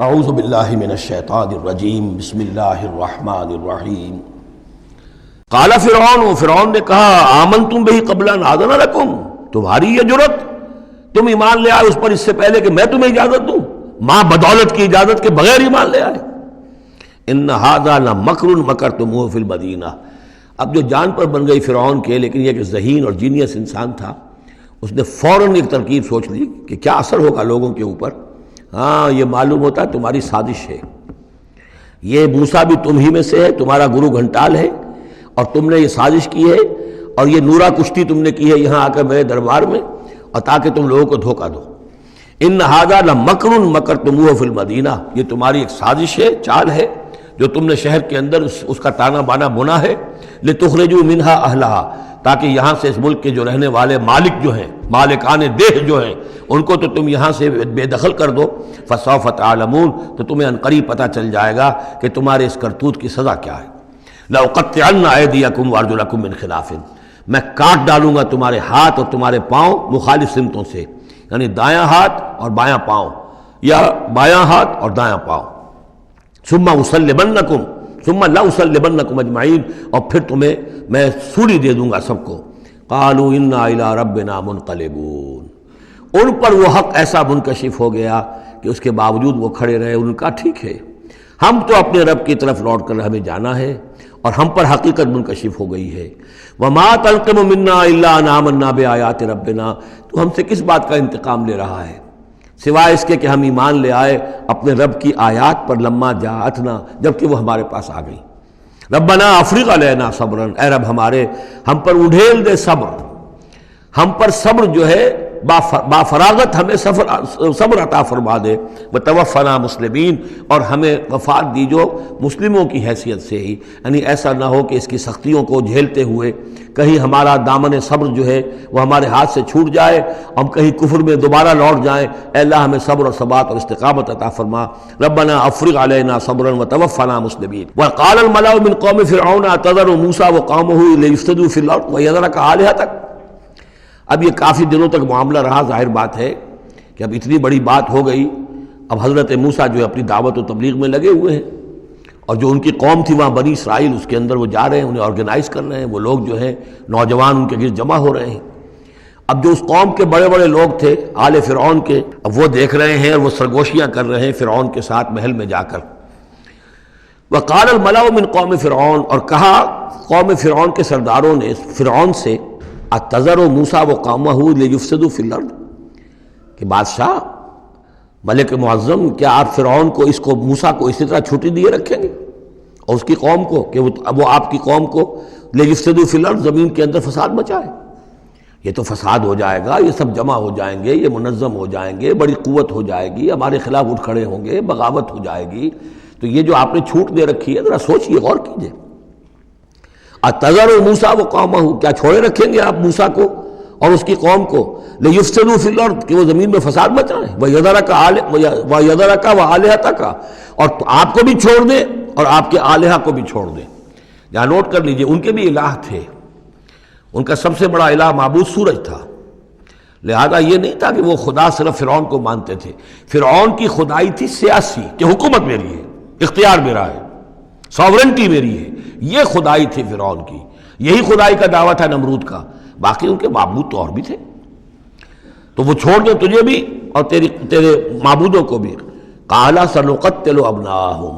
اعوذ باللہ من الشیطان الرجیم بسم اللہ الرحمن الرحیم قال فرعون نے کہا آمنتم بہ قبل ان آذن لکم، تمہاری یہ جرت، تم ایمان لے آئے اس پر اس سے پہلے کہ میں تمہیں اجازت دوں، ماں بدولت کی اجازت کے بغیر ایمان لے آئے۔ ان ھذا لمکر مکرتموہ فی المدینہ۔ اب جو جان پر بن گئی فرعون کے، لیکن یہ کہ ذہین اور جینیس انسان تھا، اس نے فوراً ایک ترکیب سوچ لی کہ کیا اثر ہوگا لوگوں کے اوپر۔ ہاں، یہ معلوم ہوتا ہے تمہاری سازش ہے، یہ موسیٰ بھی تم ہی میں سے ہے، تمہارا گرو گھنٹال ہے، اور تم نے یہ سازش کی ہے، اور یہ نورا کشتی تم نے کی ہے یہاں آ کر میرے دربار میں، اور تاکہ تم لوگوں کو دھوکہ دو۔ ان ھذا لمکر مکرتموہ فی المدینہ، یہ تمہاری ایک سازش ہے، چال ہے جو تم نے شہر کے اندر اس کا تانا بانا بنا ہے، لتخرجوا منہا اہلہا، تاکہ یہاں سے اس ملک کے جو رہنے والے مالک جو ہیں، مالکان دیہ جو ہیں، ان کو تو تم یہاں سے بے دخل کر دو۔ فسوف تعلمون، تو تمہیں عنقریب پتہ چل جائے گا کہ تمہارے اس کرتوت کی سزا کیا ہے۔ لأقطعن ایدیکم وارجلکم من خلاف، میں کاٹ ڈالوں گا تمہارے ہاتھ اور تمہارے پاؤں مخالف سمتوں سے، یعنی دایاں ہاتھ اور بایاں پاؤں، یا بایاں ہاتھ اور دایاں پاؤں۔ ثم اسلبنکم ثم لاسلبنکم اجمعین، اور پھر تمہیں میں سولی دے دوں گا سب کو۔ قالوا انا الی ربنا منقلبون، ان پر وہ حق ایسا منکشف ہو گیا کہ اس کے باوجود وہ کھڑے رہے، ان کا ٹھیک ہے، ہم تو اپنے رب کی طرف لوٹ کر ہمیں جانا ہے، اور ہم پر حقیقت منکشف ہو گئی ہے۔ وما تنقم منا الا ان آمنا بآیات ربنا، تو ہم سے کس بات کا انتقام لے رہا ہے سوائے اس کے کہ ہم ایمان لے آئے اپنے رب کی آیات پر، لما جاءتنا، جبکہ وہ ہمارے پاس آ گئی۔ ربنا افرغ علینا صبرا، اے رب ہمارے ہم پر اڈھیل دے صبر، ہم پر صبر جو ہے با فراغت ہمیں صبر عطا فرما دے، وتوفنا مسلمین، اور ہمیں وفات دی جو مسلموں کی حیثیت سے ہی، یعنی ایسا نہ ہو کہ اس کی سختیوں کو جھیلتے ہوئے کہیں ہمارا دامن صبر جو ہے وہ ہمارے ہاتھ سے چھوٹ جائے، ہم کہیں کفر میں دوبارہ لوٹ جائیں۔ اے اللہ ہمیں صبر اور ثبات اور استقامت عطا فرما۔ ربنا افرغ علینا صبرا وتوفنا مسلمین۔ وقال الملأ من قوم فرعون اتذر موسیٰ وقومہ لیفسدوا فی الارض ویذرک آلہتک۔ اب یہ کافی دنوں تک معاملہ رہا، ظاہر بات ہے کہ اب اتنی بڑی بات ہو گئی، اب حضرت موسیٰ جو ہے اپنی دعوت و تبلیغ میں لگے ہوئے ہیں، اور جو ان کی قوم تھی وہاں بنی اسرائیل، اس کے اندر وہ جا رہے ہیں، انہیں آرگنائز کر رہے ہیں، وہ لوگ جو ہیں نوجوان ان کے گرد جمع ہو رہے ہیں۔ اب جو اس قوم کے بڑے بڑے لوگ تھے آل فرعون کے، اب وہ دیکھ رہے ہیں اور وہ سرگوشیاں کر رہے ہیں فرعون کے ساتھ محل میں جا کر۔ وقال الملأ من قوم فرعون، اور کہا قوم فرعون کے سرداروں نے فرعون سے، اتذر موسیٰ وقومہ لیفسدوا فی الارض، کہ بادشاہ ملک معظم، کیا آپ فرعون کو موسیٰ کو اسی طرح چھٹی دیے رکھیں گے، اور اس کی قوم کو کہ وہ آپ کی قوم کو لیفسدوا فی الارض، زمین کے اندر فساد مچائے؟ یہ تو فساد ہو جائے گا، یہ سب جمع ہو جائیں گے، یہ منظم ہو جائیں گے، بڑی قوت ہو جائے گی، ہمارے خلاف اٹھ کھڑے ہوں گے، بغاوت ہو جائے گی، تو یہ جو آپ نے چھوٹ دے رکھی ہے ذرا سوچئے، غور کیجئے۔ اتذر موسیٰ وقومہ، کیا چھوڑے رکھیں گے آپ موسیٰ کو اور اس کی قوم کو، لیفسدوا فی الارض، کہ وہ زمین میں فساد مچائیں، ویذرک وآلہتک، اور آپ کو بھی چھوڑ دیں اور آپ کے آلہہ کو بھی چھوڑ دیں۔ یہاں نوٹ کر لیجئے، ان کے بھی الہ تھے، ان کا سب سے بڑا الہ معبود سورج تھا، لہذا یہ نہیں تھا کہ وہ خدا صرف فرعون کو مانتے تھے، فرعون کی خدائی تھی سیاسی، کہ حکومت میری ہے، اختیار میرا ہے، ساورنٹی میری ہے، یہ خدائی تھی فرعون کی، یہی خدائی کا دعویٰ تھا نمرود کا، باقی ان کے معبود تو اور بھی تھے، تو وہ چھوڑ دیں تجھے بھی اور تیرے معبودوں کو بھی۔ قال سنقتل ابناءہم،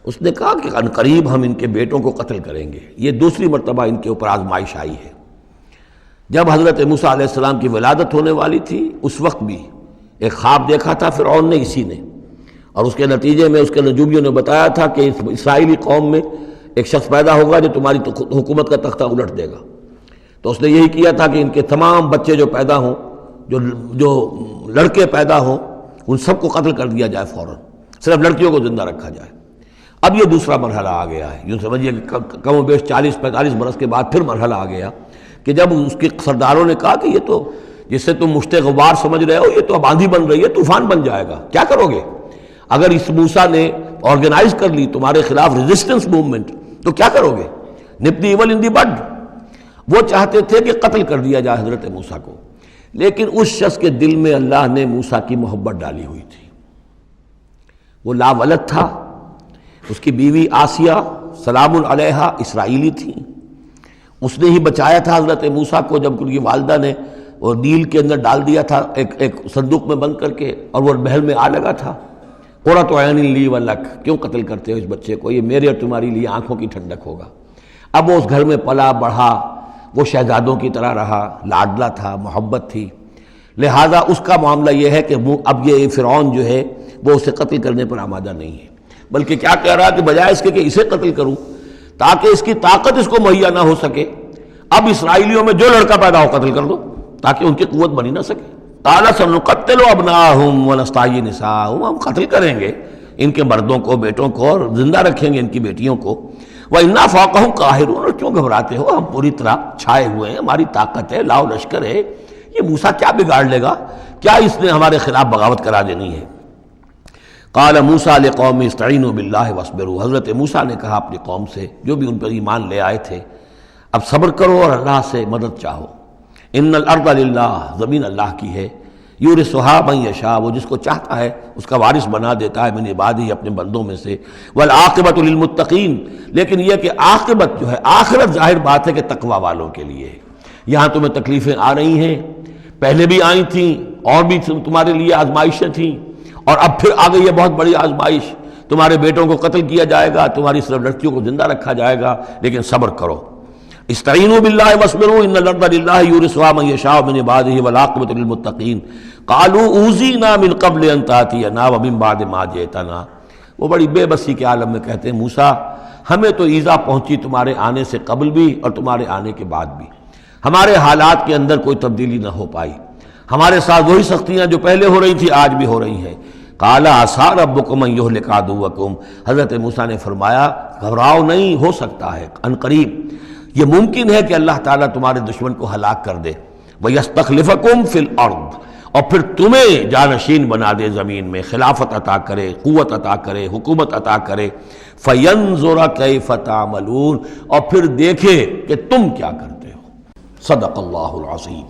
اس نے کہا کہ عنقریب ہم ان کے بیٹوں کو قتل کریں گے۔ یہ دوسری مرتبہ ان کے اوپر آزمائش آئی ہے۔ جب حضرت موسیٰ علیہ السلام کی ولادت ہونے والی تھی، اس وقت بھی ایک خواب دیکھا تھا فرعون نے، اسی نے، اور اس کے نتیجے میں اس کے نجومیوں نے بتایا تھا کہ اس اسرائیلی قوم میں ایک شخص پیدا ہوگا جو تمہاری حکومت کا تختہ الٹ دے گا۔ تو اس نے یہی کیا تھا کہ ان کے تمام بچے جو پیدا ہوں، جو لڑکے پیدا ہوں، ان سب کو قتل کر دیا جائے فوراً، صرف لڑکیوں کو زندہ رکھا جائے۔ اب یہ دوسرا مرحلہ آ گیا ہے، یوں سمجھیے کہ کم و بیش 40-45 برس کے بعد پھر مرحلہ آ گیا کہ جب اس کے سرداروں نے کہا کہ یہ تو جسے تم مشت غبار سمجھ رہے ہو، یہ تو اب آندھی بن رہی ہے، طوفان بن جائے گا، کیا کرو گے؟ اگر اس موسیٰ نے آرگنائز کر لی تمہارے خلاف ریزسٹنس موومنٹ، تو کیا کرو گے؟ نپ دی ایول ان دی بڈ۔ وہ چاہتے تھے کہ قتل کر دیا جائے حضرت موسیٰ کو، لیکن اس شخص کے دل میں اللہ نے موسیٰ کی محبت ڈالی ہوئی تھی، وہ لاولد تھا، اس کی بیوی آسیہ سلام علیہا اسرائیلی تھی، اس نے ہی بچایا تھا حضرت موسیٰ کو جب ان کی والدہ نے وہ نیل کے اندر ڈال دیا تھا ایک صندوق میں بند کر کے، اور وہ محل میں آ لگا تھا۔ قرۃ عین لی ولک، کیوں قتل کرتے ہو اس بچے کو، یہ میرے اور تمہاری لیے آنکھوں کی ٹھنڈک ہوگا۔ اب وہ اس گھر میں پلا بڑھا، وہ شہزادوں کی طرح رہا، لاڈلا تھا، محبت تھی، لہذا اس کا معاملہ یہ ہے کہ اب یہ فرعون جو ہے وہ اسے قتل کرنے پر آمادہ نہیں ہے، بلکہ کیا کہہ رہا کہ بجائے اس کے کہ اسے قتل کروں تاکہ اس کی طاقت اس کو مہیا نہ ہو سکے، اب اسرائیلیوں میں جو لڑکا پیدا ہو قتل کر دو تاکہ ان کی قوت بنی نہ سکے۔ قال سنقتل ابناءهم ونستحيي نساءهم، ہم قتل کریں گے ان کے مردوں کو، بیٹوں کو، اور زندہ رکھیں گے ان کی بیٹیوں کو۔ وَإِنَّا فَوْقَهُمْ قَاهِرُونَ، اور کیوں گھبراتے ہو، ہم پوری طرح چھائے ہوئے ہیں، ہماری طاقت ہے، لاؤ لشکر ہے، یہ موسیٰ کیا بگاڑ لے گا، کیا اس نے ہمارے خلاف بغاوت کرا دینی ہے۔ قال موسیٰ لقوم استعینوا باللہ واصبروا، حضرت موسیٰ نے کہا اپنی قوم سے جو بھی ان پر ایمان لے آئے تھے، اب صبر کرو اور اللہ سے مدد چاہو۔ ان الارض للہ، زمین اللہ کی ہے، یورثھا من یشاء، وہ جس کو چاہتا ہے اس کا وارث بنا دیتا ہے، من عبادہ، اپنے بندوں میں سے، والعاقبۃ للمتقین، لیکن یہ کہ عاقبت جو ہے، آخرت ظاہر بات ہے کہ تقوی والوں کے لیے ہے۔ یہاں تمہیں تکلیفیں آ رہی ہیں، پہلے بھی آئی تھیں، اور بھی تمہارے لیے آزمائشیں تھیں، اور اب پھر آ گئی ہے بہت بڑی آزمائش، تمہارے بیٹوں کو قتل کیا جائے گا، تمہاری صرف لڑکیوں کو زندہ رکھا جائے گا، لیکن صبر کرو۔ استعینوا باللہ واصبروا ان الارض للہ یورثھا من یشاء من عبادہ والعاقبۃ للمتقین قالوا اوذینا من قبل ان تأتینا ومن بعد ما جئتنا، وہ بڑی بے بسی کے عالم میں کہتے ہیں موسیٰ ہمیں تو ایذا پہنچی تمہارے آنے سے قبل بھی اور تمہارے آنے کے بعد بھی، ہمارے حالات کے اندر کوئی تبدیلی نہ ہو پائی، ہمارے ساتھ وہی سختیاں جو پہلے ہو رہی تھی آج بھی ہو رہی ہیں۔ قال عسیٰ ربکم ان یہلک عدوکم، حضرت موسیٰ نے فرمایا گھبراؤ نہیں، ہو سکتا ہے عن قریب یہ ممکن ہے کہ اللہ تعالیٰ تمہارے دشمن کو ہلاک کر دے، وَيَسْتَخْلِفَكُمْ فِي الْأَرْضِ، اور پھر تمہیں جانشین بنا دے زمین میں، خلافت عطا کرے، قوت عطا کرے، حکومت عطا کرے، فَيَنْظُرَ كَيْفَ تَعْمَلُونَ، اور پھر دیکھے کہ تم کیا کرتے ہو۔ صدق اللہ العظیم۔